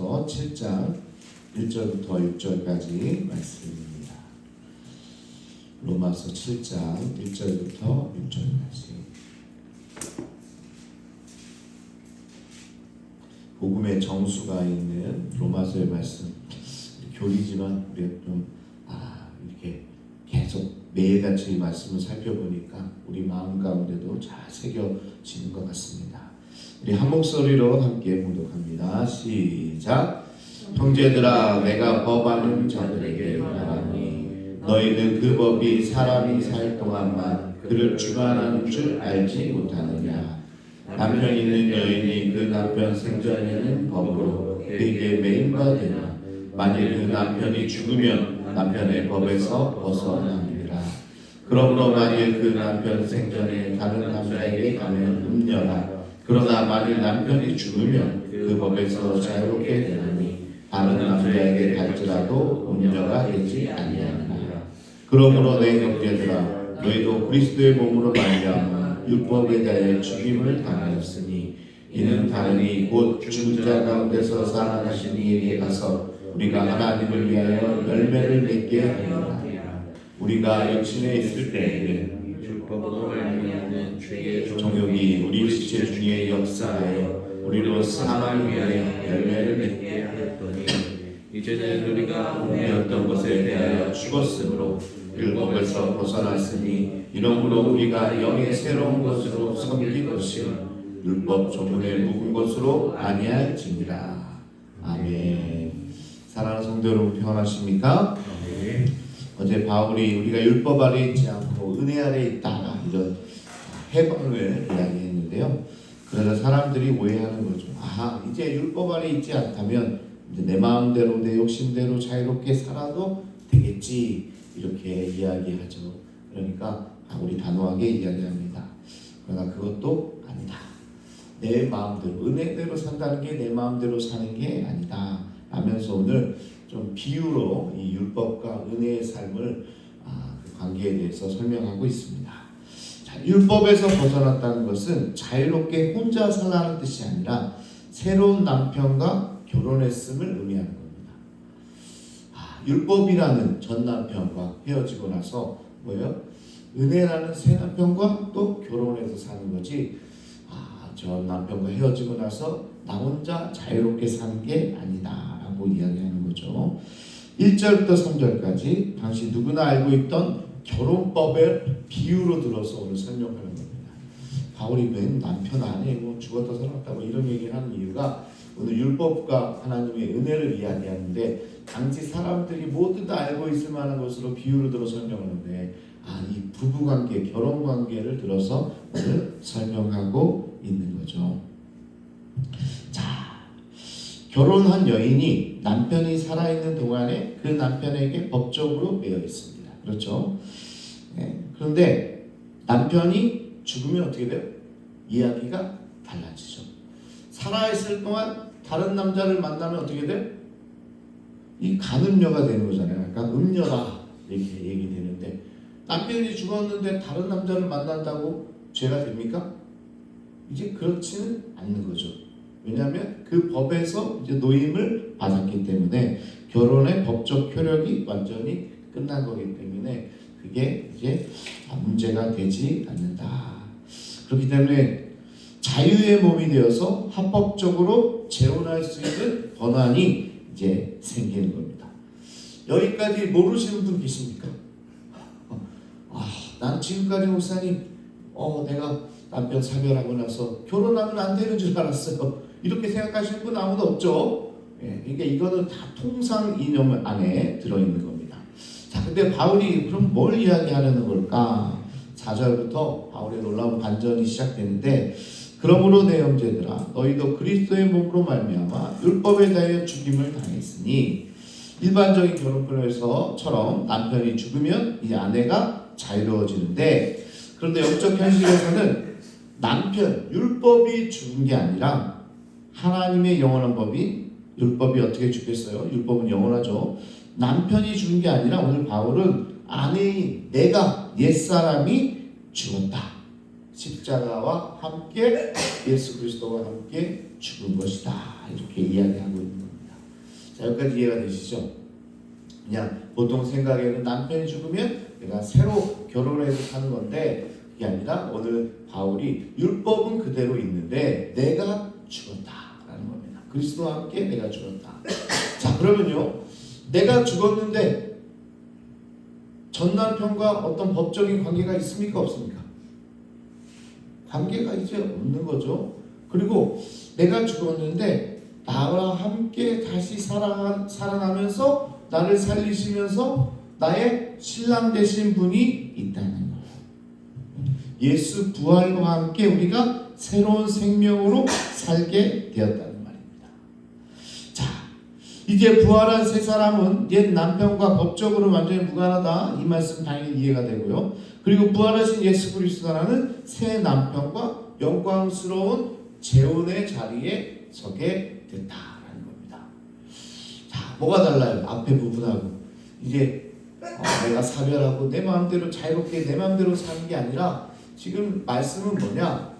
로마서 7장 1절부터 6절까지 말씀입니다. 로마서 7장 1절부터 6절까지. 복음의 정수가 있는 로마서의 말씀, 교리지만 우리가 좀 이렇게 계속 매일같이 이 말씀을 살펴보니까 우리 마음 가운데도 잘 새겨지는 것 같습니다. 우리 한 목소리로 함께 봉독합니다. 시작. 형제들아, 내가 법하는 자들에게 말하니 너희는 그 법이 사람이 살 동안만 그를 주관하는 줄 알지 못하느냐. 남편 있는 여인이 그 남편 생전에는 법으로 그에게 매인바 되나. 만일 그 남편이 죽으면 남편의 법에서 벗어나느니라. 그러므로 만일 그 남편 생전에 다른 남자에게 가면 음녀라. 그러나 만일 남편이 죽으면 그 법에서 자유롭게 되나니 다른 남자에게 갈지라도 음녀가 되지 아니하느니라. 그러므로 내 형제들아, 너희도 그리스도의 몸으로 말미암아 율법에 대하여 죽임을 당하였으니 이는 다름이 곧 죽은 자 가운데서 살아나신 이에게 가서 우리가 하나님을 위하여 열매를 맺게 하리라. 우리가 육신에 있을 때에는 율법으로 말미암는 죄의 정욕이 우리 지체 중에 역사하여 우리로 사망을 위하여 열매를 맺게 하였더니 이제는 우리가 운명했던 것에 대하여 죽었으므로 율법에서 벗어났으니 이러므로 우리가 영의 새로운 것으로 섬길 것이 율법 조문에 묵은 것으로 아니할지니라. 아멘. 사랑하는 성도 여러분, 평안하십니까? 아멘. 어제 바울이 우리가 율법 아래 있지 않고 은혜 아래 있다, 이런 해방을 이야기했는데요. 그러자 사람들이 오해하는 거죠. 이제 율법 아래 있지 않다면 이제 내 마음대로 내 욕심대로 자유롭게 살아도 되겠지, 이렇게 이야기하죠. 그러니까 우리 단호하게 이야기합니다. 그러나 그것도 아니다. 내 마음대로 은혜대로 산다는 게 내 마음대로 사는 게 아니다 하면서 오늘 좀 비유로 이 율법과 은혜의 삶을 그 관계에 대해서 설명하고 있습니다. 자, 율법에서 벗어났다는 것은 자유롭게 혼자 살라는 뜻이 아니라 새로운 남편과 결혼했음을 의미하는 겁니다. 율법이라는 전 남편과 헤어지고 나서 뭐예요? 은혜라는 새 남편과 또 결혼해서 사는 거지. 전 남편과 헤어지고 나서 나 혼자 자유롭게 사는 게 아니다 라고 이야기하는 거죠. 1절부터 3절까지 당시 누구나 알고 있던 결혼법을 비유로 들어서 오늘 설명하는 겁니다. 바울이 웬 남편 아내 뭐 죽었다 살았다 뭐 이런 얘기를 하는 이유가 오늘 율법과 하나님의 은혜를 이야기하는데 당시 사람들이 모두 다 알고 있을 만한 것으로 비유를 들어 설명하는데 이 부부관계, 결혼관계를 들어서 오늘 설명하고 있는 거죠. 자, 결혼한 여인이 남편이 살아있는 동안에 그 남편에게 법적으로 매여 있습니다. 그렇죠? 네. 그런데 남편이 죽으면 어떻게 돼요? 이야기가 달라지죠. 살아있을 동안 다른 남자를 만나면 어떻게 돼요? 이 간음녀가 되는 거잖아요. 그러니까 음녀다 이렇게 얘기되는데 남편이 죽었는데 다른 남자를 만난다고 죄가 됩니까? 이제 그렇지는 않는 거죠. 왜냐하면 그 법에서 이제 노임을 받았기 때문에 결혼의 법적 효력이 완전히 끝난 거기 때문에 그게 이제 문제가 되지 않는다. 그렇기 때문에 자유의 몸이 되어서 합법적으로 재혼할 수 있는 권한이 이제 생기는 겁니다. 여기까지 모르시는 분 계십니까? 난 지금까지 목사님 내가 남편 사별하고 나서 결혼하면 안 되는 줄 알았어요. 이렇게 생각하시는 분 아무도 없죠. 그러니까 이거는 다 통상 이념 안에 들어있는 겁니다. 자, 근데 바울이 그럼 뭘 이야기하려는 걸까? 4절부터 바울의 놀라운 반전이 시작되는데 그러므로 내 형제들아, 너희도 그리스도의 몸으로 말미암아 율법에 대하여 죽임을 당했으니 일반적인 결혼편에서처럼 남편이 죽으면 이 아내가 자유로워지는데 그런데 영적 현실에서는 남편, 율법이 죽은 게 아니라 하나님의 영원한 법이 율법이 어떻게 죽겠어요? 율법은 영원하죠. 남편이 죽은 게 아니라 오늘 바울은 아내인 내가 옛사람이 죽었다. 십자가와 함께 예수 그리스도와 함께 죽은 것이다. 이렇게 이야기하고 있는 겁니다. 자, 여기까지 이해가 되시죠? 그냥 보통 생각에는 남편이 죽으면 내가 새로 결혼해서 사는 건데 그게 아니라 오늘 바울이 율법은 그대로 있는데 내가 죽었다라는 겁니다. 그리스도와 함께 내가 죽었다. 자, 그러면요, 내가 죽었는데 전 남편과 어떤 법적인 관계가 있습니까? 없습니까? 관계가 이제 없는 거죠. 그리고 내가 죽었는데 나와 함께 다시 살아나면서 나를 살리시면서 나의 신랑 되신 분이 있다는 거예요. 예수 부활과 함께 우리가 새로운 생명으로 살게 되었다는 말입니다. 자, 이제 부활한 세 사람은 옛 남편과 법적으로 완전히 무관하다, 이 말씀 당연히 이해가 되고요. 그리고 부활하신 예수 그리스도라는 새 남편과 영광스러운 재혼의 자리에 서게 됐다라는 겁니다. 자, 뭐가 달라요? 앞에 부분하고 이제 내가 사별하고 내 마음대로 자유롭게 내 마음대로 사는 게 아니라 지금 말씀은 뭐냐?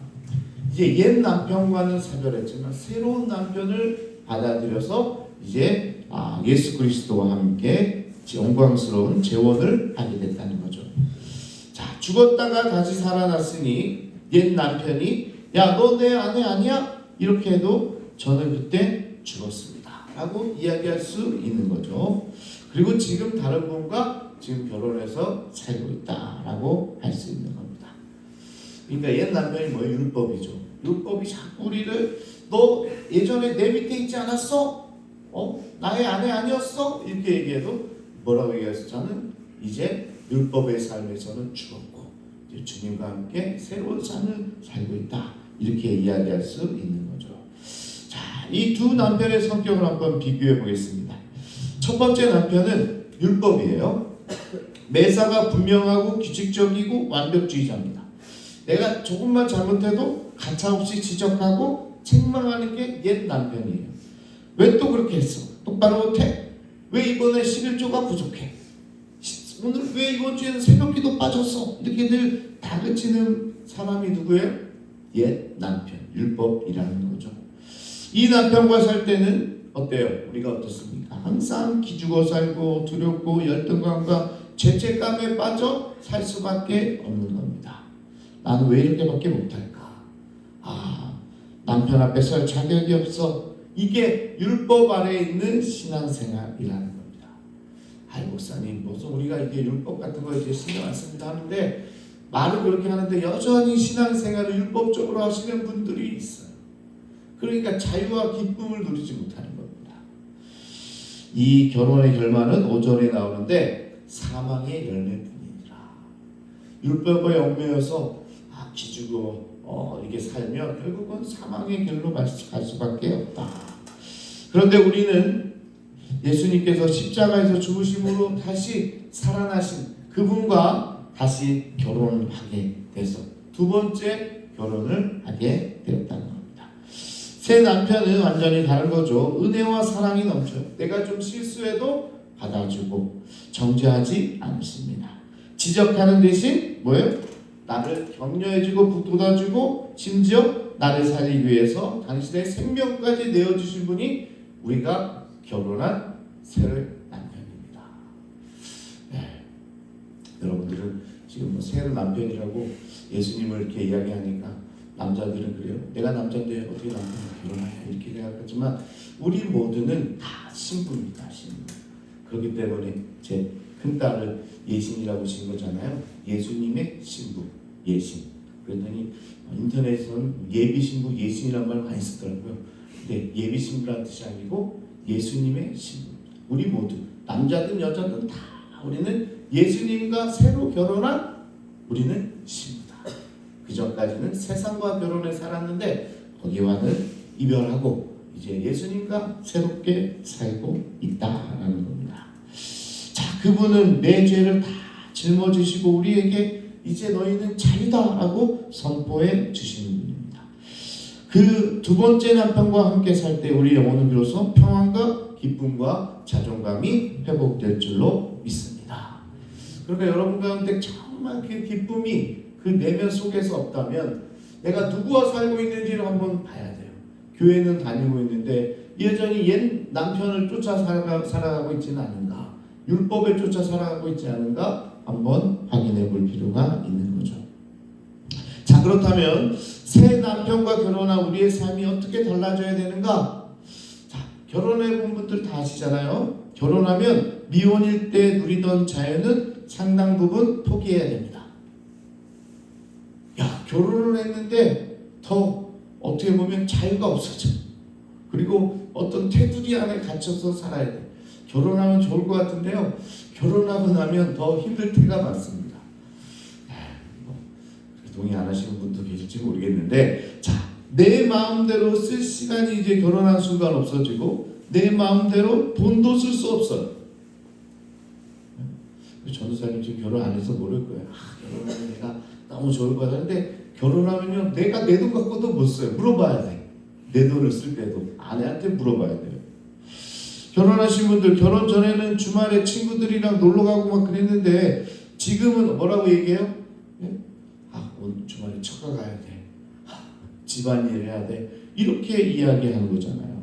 이제 옛 남편과는 사별했지만 새로운 남편을 받아들여서 이제 예수 그리스도와 함께 영광스러운 재혼을 하게 됐다는 거죠. 자, 죽었다가 다시 살아났으니 옛 남편이 야, 너 내 아내 아니야? 이렇게 해도 저는 그때 죽었습니다 라고 이야기할 수 있는 거죠. 그리고 지금 다른 분과 지금 결혼해서 살고 있다라고 할 수 있는 겁니다. 그러니까 옛 남편이 뭐예요? 율법이죠. 율법이 자꾸 우리를 너 예전에 내 밑에 있지 않았어? 나의 아내 아니었어? 이렇게 얘기해도 뭐라고 얘기했어? 저는 이제 율법의 삶에서는 죽었고 이제 주님과 함께 새로운 삶을 살고 있다, 이렇게 이야기할 수 있는 거죠. 자, 이 두 남편의 성격을 한번 비교해 보겠습니다. 첫 번째 남편은 율법이에요. 매사가 분명하고 규칙적이고 완벽주의자입니다. 내가 조금만 잘못해도 가차없이 지적하고 책망하는 게 옛 남편이에요. 왜 또 그렇게 했어? 똑바로 못해? 왜 이번에 11조가 부족해? 오늘 왜 이번 주에는 새벽기도 빠졌어? 이렇게 늘 다그치는 사람이 누구예요? 옛 남편, 율법이라는 거죠. 이 남편과 살 때는 어때요? 우리가 어떻습니까? 항상 기죽어 살고 두렵고 열등감과 죄책감에 빠져 살 수밖에 없는 겁니다. 나는 왜 이렇게밖에 못할까? 남편 앞에 설 자격이 없어. 이게 율법 아래에 있는 신앙생활이라는 겁니다. 목사님, 무슨 우리가 이게 율법 같은 거 이제 신경 안 씁니다 하는데 말은 그렇게 하는데 여전히 신앙생활을 율법적으로 하시는 분들이 있어요. 그러니까 자유와 기쁨을 누리지 못하는 겁니다. 이 결혼의 결말은 5절에 나오는데 사망의 열매뿐이니라. 율법에 얽매여서 기죽어 이렇게 살면 결국은 사망의 길로 갈 수밖에 없다. 그런데 우리는 예수님께서 십자가에서 죽으심으로 다시 살아나신 그분과 다시 결혼을 하게 돼서 두 번째 결혼을 하게 되었다는 겁니다. 새 남편은 완전히 다른 거죠. 은혜와 사랑이 넘쳐요. 내가 좀 실수해도 받아주고 정죄하지 않습니다. 지적하는 대신 뭐예요? 나를 격려해주고 북돋아주고 심지어 나를 살리기 위해서 당신의 생명까지 내어주신 분이 우리가 결혼한 새 남편입니다. 네. 여러분들은 지금 새 남편이라고 예수님을 이렇게 이야기하니까 남자들은 그래요. 내가 남자인데 어떻게 남편을 결혼하냐 이렇게 생각하지만 우리 모두는 다 신부입니다. 신부. 그렇기 때문에 제 큰딸을 예신이라고 진 거잖아요. 예수님의 신부, 예신. 그랬더니 인터넷에서는 예비신부, 예신이라는 말 많이 쓰더라고요. 근데 예비신부라는 뜻이 아니고 예수님의 신부. 우리 모두 남자든 여자든 다 우리는 예수님과 새로 결혼한 우리는 신부다. 그 전까지는 세상과 결혼해 살았는데 거기와는 이별하고 이제 예수님과 새롭게 살고 있다라는 겁니다. 자, 그분은 내 죄를 다 짊어지시고 우리에게 이제 너희는 자유다라고 선포해 주시는 분입니다. 그 두 번째 남편과 함께 살 때 우리 영혼은 비로소 평안과 기쁨과 자존감이 회복될 줄로 믿습니다. 그러니까 여러분 가운데 정말 그 기쁨이 그 내면 속에서 없다면 내가 누구와 살고 있는지를 한번 봐야 돼요. 교회는 다니고 있는데 여전히 옛 남편을 쫓아 살아가고 있지는 않은가, 율법에 쫓아 살아가고 있지 않은가 한번 확인해 볼 필요가 있는 거죠. 자, 그렇다면 새 남편과 결혼한 우리의 삶이 어떻게 달라져야 되는가? 자, 결혼해 본 분들 다 아시잖아요. 결혼하면 미혼일 때 누리던 자유는 상당 부분 포기해야 됩니다. 야, 결혼을 했는데 더 어떻게 보면 자유가 없어져. 그리고 어떤 테두리 안에 갇혀서 살아야 돼. 결혼하면 좋을 것 같은데요, 결혼하고 나면 더 힘들 때가 많습니다. 동의 안 하시는 분도 계실지 모르겠는데, 자, 내 마음대로 쓸 시간이 이제 결혼한 순간 없어지고 내 마음대로 돈도 쓸 수 없어요. 전도사님 지금 결혼 안 해서 모를 거예요. 결혼하면 내가 너무 좋을 것 같은데, 결혼하면요 내가 내 돈 갖고도 못 써요. 물어봐야 돼. 내 돈을 쓸 때도 아내한테 물어봐야 돼요. 결혼하신 분들, 결혼 전에는 주말에 친구들이랑 놀러 가고 막 그랬는데 지금은 뭐라고 얘기해요? 오늘 주말에 처가 가야 돼. 집안일 해야 돼. 이렇게 이야기하는 거잖아요.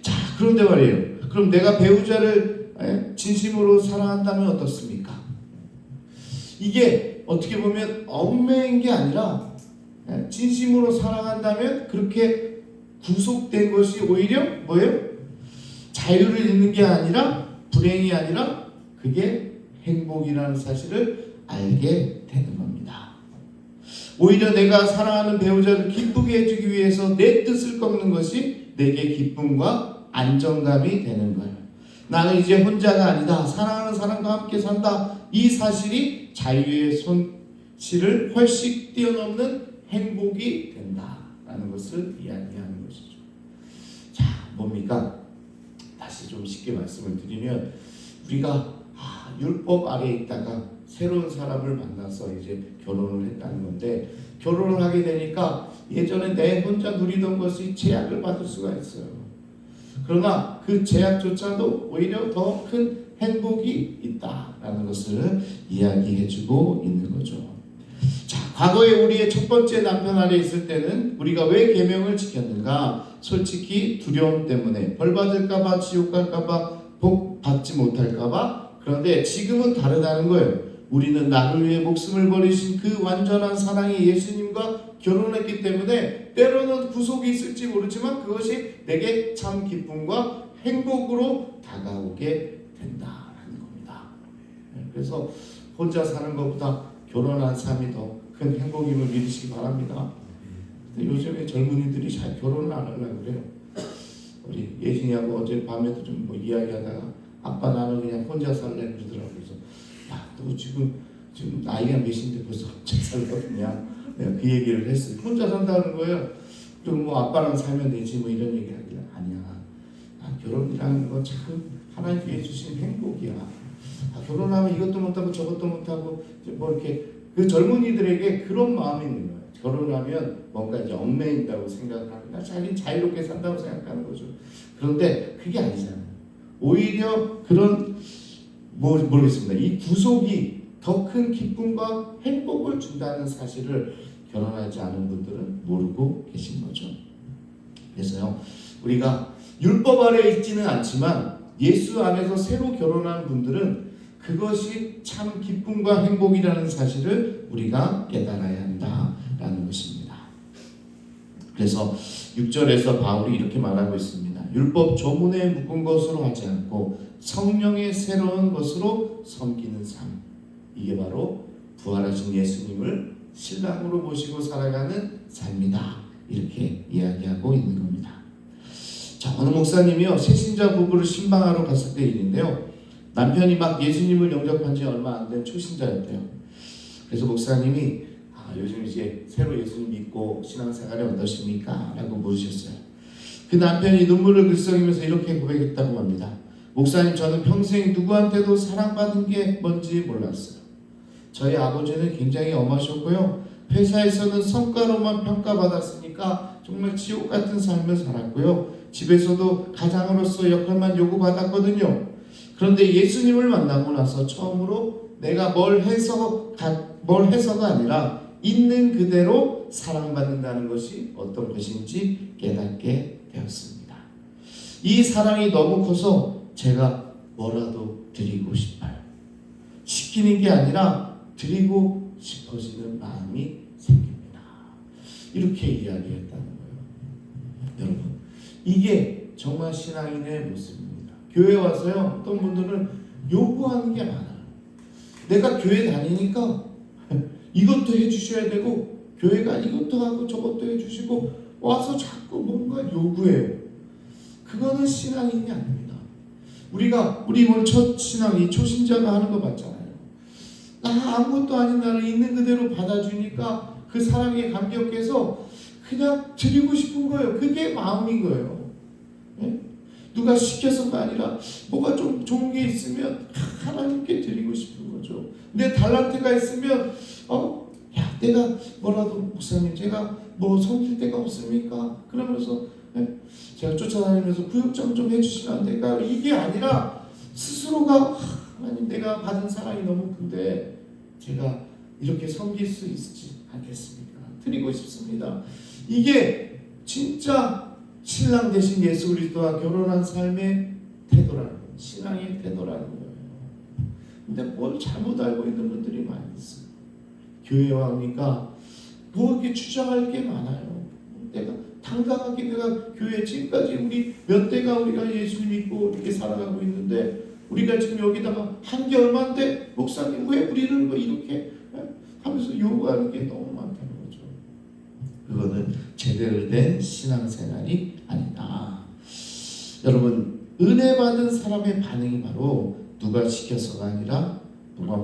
자, 그런데 말이에요. 그럼 내가 배우자를 진심으로 사랑한다면 어떻습니까? 이게 어떻게 보면 얽매인 게 아니라, 진심으로 사랑한다면 그렇게 구속된 것이 오히려 뭐예요? 자유를 잃는 게 아니라, 불행이 아니라 그게 행복이라는 사실을 알게 되는 겁니다. 오히려 내가 사랑하는 배우자를 기쁘게 해주기 위해서 내 뜻을 꺾는 것이 내게 기쁨과 안정감이 되는 거예요. 나는 이제 혼자가 아니다. 사랑하는 사람과 함께 산다. 이 사실이 자유의 손실을 훨씬 뛰어넘는 행복이 된다라는 것을 이야기하는 것이죠. 자, 뭡니까? 다시 좀 쉽게 말씀을 드리면, 우리가 율법 아래에 있다가 새로운 사람을 만나서 이제 결혼을 했다는 건데, 결혼을 하게 되니까 예전에 내 혼자 누리던 것이 제약을 받을 수가 있어요. 그러나 그 제약조차도 오히려 더 큰 행복이 있다라는 것을 이야기해주고 있는 거죠. 자, 과거에 우리의 첫 번째 남편 아래 있을 때는 우리가 왜 계명을 지켰는가? 솔직히 두려움 때문에, 벌 받을까봐, 지옥 갈까봐, 복 받지 못할까봐. 그런데 지금은 다르다는 거예요. 우리는 나를 위해 목숨을 버리신 그 완전한 사랑의 예수님과 결혼했기 때문에 때로는 구속이 있을지 모르지만 그것이 내게 참 기쁨과 행복으로 다가오게 된다라는 겁니다. 그래서 혼자 사는 것보다 결혼한 삶이 더 큰 행복임을 믿으시기 바랍니다. 근데 요즘에 젊은이들이 잘 결혼을 안 하려고 그래요. 우리 예진이하고 어제 밤에도 좀 뭐 이야기하다가, 아빠 나는 그냥 혼자 살래 그러더라고요. 그래서 야, 너 지금 나이가 몇인데 벌써 혼자 살거든요. 내가 그 얘기를 했어요. 혼자 산다는 거예요. 그럼 뭐 아빠랑 살면 되지 뭐 이런 얘기 하길래, 아니야. 결혼이라는 건 참 하나님께 주신 행복이야. 결혼하면 이것도 못하고 저것도 못하고 뭐 이렇게, 그 젊은이들에게 그런 마음이 있는 거예요. 결혼하면 뭔가 이제 얽매인다고 생각을 합니다. 자기는 자유롭게 산다고 생각하는 거죠. 그런데 그게 아니잖아요. 오히려 그런 모르겠습니다. 이 구속이 더 큰 기쁨과 행복을 준다는 사실을 결혼하지 않은 분들은 모르고 계신 거죠. 그래서요, 우리가 율법 아래 있지는 않지만 예수 안에서 새로 결혼한 분들은 그것이 참 기쁨과 행복이라는 사실을 우리가 깨달아야 한다라는 것입니다. 그래서 6절에서 바울이 이렇게 말하고 있습니다. 율법 조문에 묶은 것으로 하지 않고 성령의 새로운 것으로 섬기는 삶, 이게 바로 부활하신 예수님을 신랑으로 모시고 살아가는 삶이다, 이렇게 이야기하고 있는 겁니다. 자, 어느 목사님이요, 새신자 부부를 신방하러 갔을 때 일인데요, 남편이 막 예수님을 영접한 지 얼마 안 된 초신자였대요. 그래서 목사님이 요즘 이제 새로 예수님 믿고 신앙생활이 어떠십니까? 라고 물으셨어요. 그 남편이 눈물을 글썽이면서 이렇게 고백했다고 합니다. 목사님, 저는 평생 누구한테도 사랑받은 게 뭔지 몰랐어요. 저희 아버지는 굉장히 엄하셨고요, 회사에서는 성과로만 평가받았으니까 정말 지옥 같은 삶을 살았고요, 집에서도 가장으로서 역할만 요구받았거든요. 그런데 예수님을 만나고 나서 처음으로 내가 뭘 해서가 아니라 있는 그대로 사랑받는다는 것이 어떤 것인지 깨닫게 되었습니다. 이 사랑이 너무 커서 제가 뭐라도 드리고 싶어요. 시키는 게 아니라 드리고 싶어지는 마음이 생깁니다. 이렇게 이야기했다는 거예요. 여러분, 이게 정말 신앙인의 모습입니다. 교회 와서요, 어떤 분들은 요구하는 게 많아요. 내가 교회 다니니까 이것도 해주셔야 되고, 교회가 이것도 하고 저것도 해주시고, 와서 자꾸 뭔가 요구해요. 그거는 신앙인이 아닙니다. 우리 오늘 첫 신앙이 초신자가 하는 거 맞잖아요. 나 아무것도 아닌 나를 있는 그대로 받아주니까 그 사랑에 감격해서 그냥 드리고 싶은 거예요. 그게 마음인 거예요. 네? 누가 시켜서가 아니라 뭐가 좀 좋은 게 있으면 하나님께 드리고 싶은 거죠. 내 달란트가 있으면 야, 내가 뭐라도 목사님 제가 뭐 섬길 데가 없습니까? 그러면서 제가 쫓아다니면서 구역장 좀 해주시면 안 될까요? 이게 아니라 스스로가 하나님 내가 받은 사랑이 너무 큰데 제가 이렇게 섬길 수 있지 않겠습니까? 드리고 싶습니다. 이게 진짜 신랑 되신 예수 그리스도와 결혼한 삶의 태도라는 거예요. 신앙의 태도라는 거예요. 근데 뭘 잘못 알고 있는 분들이 많이 있어요. 교회 와니까 뭐 이렇게 주장할 게 많아요. 내가 당당하게 내가 교회 지금까지 우리 몇 대가 우리가 예수 믿고 이렇게 살아가고 있는데 우리가 지금 여기다가 한 게 얼마인데 목사님 왜 우리를 뭐 이렇게 하면서 요구하는 게 너무 많다는 거죠. 그거는 제대로 된 신앙생활이 아니다. 여러분, 은혜 받은 사람의 반응이 바로 누가 시켜서가 아니라 누가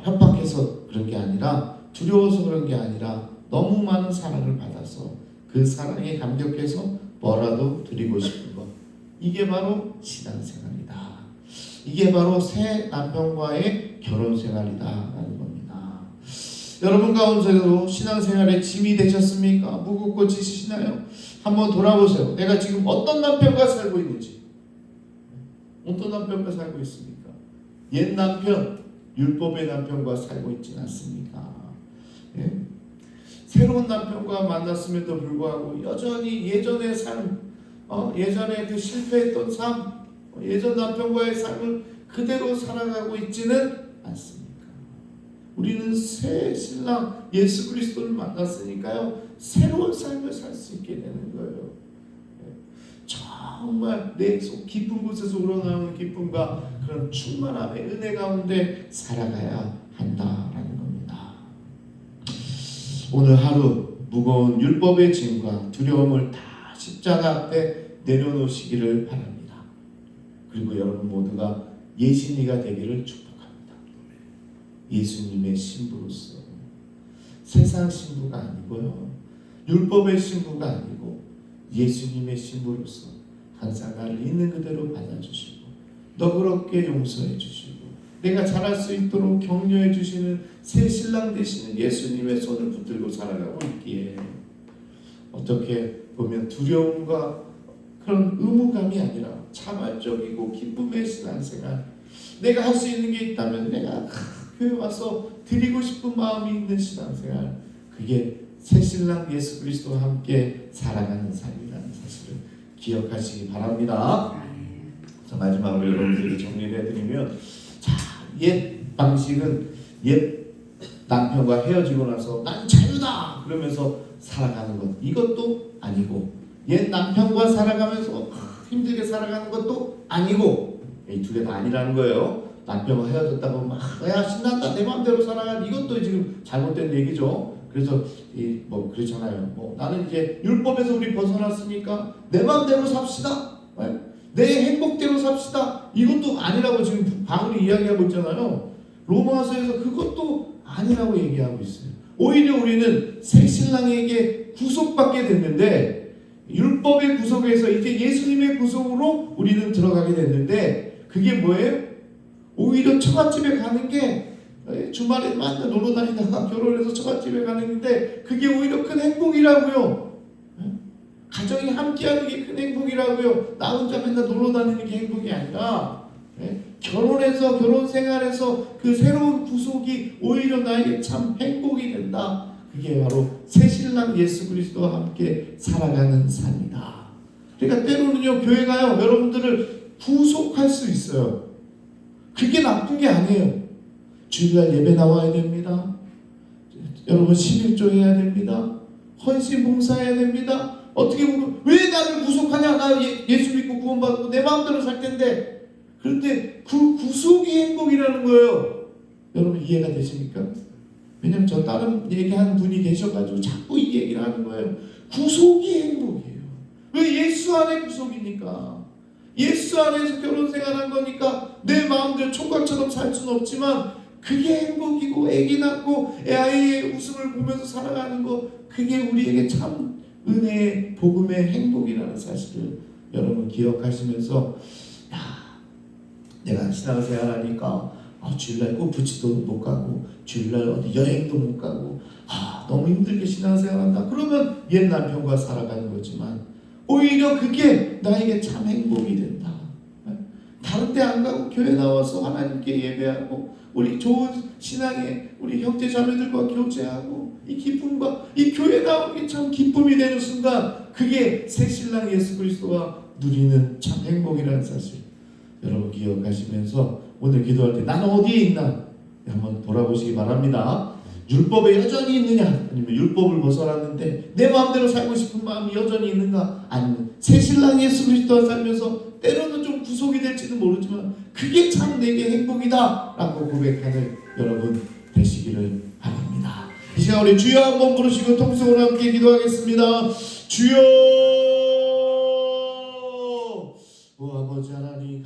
협박해서 그런 게 아니라 두려워서 그런 게 아니라 너무 많은 사랑을 받아서 그 사랑에 감격해서 뭐라도 드리고 싶은 것. 이게 바로 신앙생활이다. 이게 바로 새 남편과의 결혼생활이다라는 겁니다. 여러분 가운데도 신앙생활에 짐이 되셨습니까? 무겁고 지치시나요? 한번 돌아보세요. 내가 지금 어떤 남편과 살고 있는지. 어떤 남편과 살고 있습니까? 옛 남편, 율법의 남편과 살고 있지는 않습니까? 예? 새로운 남편과 만났음에도 불구하고 여전히 예전의 삶, 예전에 그 실패했던 삶, 예전 남편과의 삶을 그대로 살아가고 있지는 않습니까? 우리는 새 신랑 예수 그리스도를 만났으니까요, 새로운 삶을 살 수 있게 되는 거예요. 정말 내 속 깊은 곳에서 우러나오는 기쁨과 그런 충만함의 은혜 가운데 살아가야 한다라는 겁니다. 오늘 하루 무거운 율법의 짐과 두려움을 다 십자가 앞에 내려놓으시기를 바랍니다. 그리고 여러분 모두가 예신이가 되기를 축복합니다. 예수님의 신부로서 세상 신부가 아니고요, 율법의 신부가 아니고 예수님의 신부로서 항상 나를 있는 그대로 받아주시고 너그럽게 용서해 주시고 내가 잘할 수 있도록 격려해 주시는 새 신랑 되시는 예수님의 손을 붙들고 살아가고 있기에 어떻게 보면 두려움과 그런 의무감이 아니라 자발적이고 기쁨의 신앙생활, 내가 할 수 있는 게 있다면 내가 교회 와서 드리고 싶은 마음이 있는 신앙생활, 그게 새 신랑 예수 그리스도와 함께 살아가는 삶이라는 사실을 기억하시기 바랍니다. 자, 마지막으로 여러분들이 정리를 해드리면, 옛 방식은 옛 남편과 헤어지고 나서 난 자유다 그러면서 살아가는 것, 이것도 아니고, 옛 남편과 살아가면서 힘들게 살아가는 것도 아니고, 이 두 개 다 아니라는 거예요. 남편과 헤어졌다고 막 야 신난다 내 마음대로 살아가, 이것도 지금 잘못된 얘기죠. 그래서 뭐 그렇잖아요. 나는 이제 율법에서 우리 벗어났으니까 내 마음대로 삽시다, 내 행복대로 삽시다, 이것도 아니라고 지금 바울이 이야기하고 있잖아요. 로마서에서 그것도 아니라고 얘기하고 있어요. 오히려 우리는 새 신랑에게 구속받게 됐는데, 율법의 구속에서 이제 예수님의 구속으로 우리는 들어가게 됐는데, 그게 뭐예요? 오히려 처갓집에 가는 게, 주말에 맨날 놀러 다니다가 결혼해서 처갓집에 가는 게 그게 오히려 큰 행복이라고요. 가정이 함께하는 게 큰 행복이라고요. 나 혼자 맨날 놀러 다니는 게 행복이 아니라 결혼해서 결혼 생활에서 그 새로운 구속이 오히려 나에게 참 행복이 된다. 그게 바로 새 신랑 예수 그리스도와 함께 살아가는 삶이다. 그러니까 때로는요, 교회가요, 여러분들을 구속할 수 있어요. 그게 나쁜 게 아니에요. 주일날 예배 나와야 됩니다. 여러분 11조 해야 됩니다. 헌신 봉사해야 됩니다. 어떻게 보면 왜 나를 구속하냐? 나 예수 믿고 구원받고 내 마음대로 살 텐데. 그런데 그 구속이 행복이라는 거예요. 여러분 이해가 되십니까? 왜냐면 저 다른 얘기하는 분이 계셔가지고 자꾸 이 얘기를 하는 거예요. 구속이 행복이에요. 왜? 예수 안에 구속이니까. 예수 안에서 결혼 생활한 거니까 내 마음대로 총각처럼 살 수는 없지만 그게 행복이고, 애기 낳고 아이의 웃음을 보면서 살아가는 거, 그게 우리에게 참 은혜의 복음의 행복이라는 사실을 여러분 기억하시면서, 야, 내가 신앙생활하니까 주일날 꽃부치도 못 가고 주일날 어디 여행도 못 가고 너무 힘들게 신앙생활한다. 그러면 옛 남편과 살아가는 거지만 오히려 그게 나에게 참 행복이 된다. 다른 데 안 가고 교회 나와서 하나님께 예배하고 우리 좋은 신앙의 우리 형제 자매들과 교제하고 이 기쁨과 이 교회 나오는 게 참 기쁨이 되는 순간, 그게 새신랑 예수 그리스도와 누리는 참 행복이라는 사실 여러분 기억하시면서 오늘 기도할 때 나는 어디에 있나 한번 돌아보시기 바랍니다. 율법에 여전히 있느냐, 아니면 율법을 벗어났는데 내 마음대로 살고 싶은 마음이 여전히 있는가, 아니면 새신랑 예수 그리스도와 살면서 때로는 좀 구속이 될지도 모르지만 그게 참 내게 행복이다 라고 고백하는 여러분 되시기를 바랍니다. 이 시간 우리 주여 한번 부르시고 통성으로 함께 기도하겠습니다. 주여, 아버지 하나님.